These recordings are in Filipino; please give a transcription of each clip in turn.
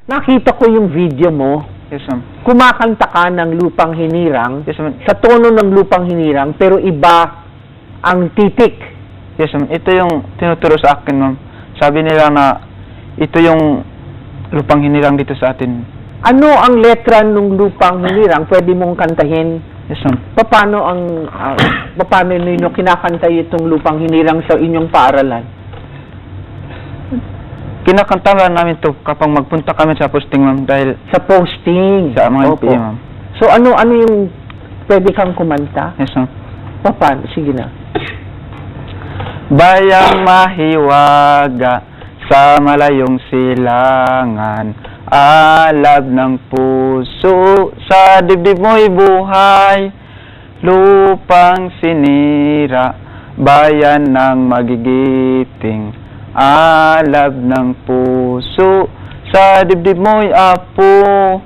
Nakita ko yung video mo. Yes, ma'am. Kumakanta ka ng Lupang Hinirang. Yes, ma'am. Sa tono ng Lupang Hinirang, pero iba ang titik. Yes, ma'am. Ito yung tinuturo sa akin, ma'am. Sabi nila na ito yung lupang hinirang dito sa atin. Ano ang letra ng Lupang Hinirang? Pwede mong kantahin. Yes, ma'am. Paano ninyo kinakanta itong Lupang Hinirang sa inyong paaralan? Kinakanta namin to kapag magpunta kami sa posting, ma'am, dahil Sa posting. sa mga Opo. NPA, ma'am. So ano yung pwede kang kumanta? Yes, ma'am. Paano? Sige na. Bayang mahiwaga sa malayong silangan, alab ng puso sa dibdib mo'y buhay, lupang sinira, bayan ng magigiting, alab ng puso sa dibdib mo'y apo.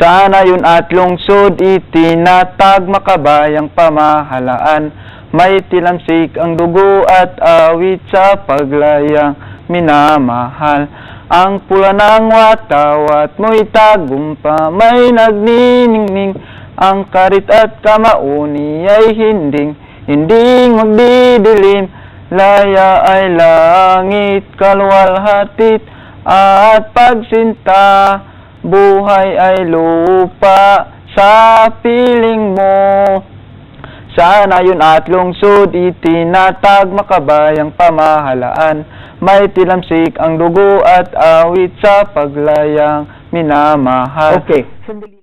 Sana yun at lungsod itinatag makabayang pamahalaan, may tilamsik ang dugo at awit sa paglayang minamahal. Ang pula ng watawat mo'y tagumpa, may nagniningning, ang karit at kamauni ay hinding magdidilim. Laya ay langit, kalwalhatit at pagsinta, buhay ay lupa sa piling mo. Sana yun at lungsod itinatag makabayang pamahalaan, may tilamsik ang dugo at awit sa paglayang minamahal. Okay. Sandali.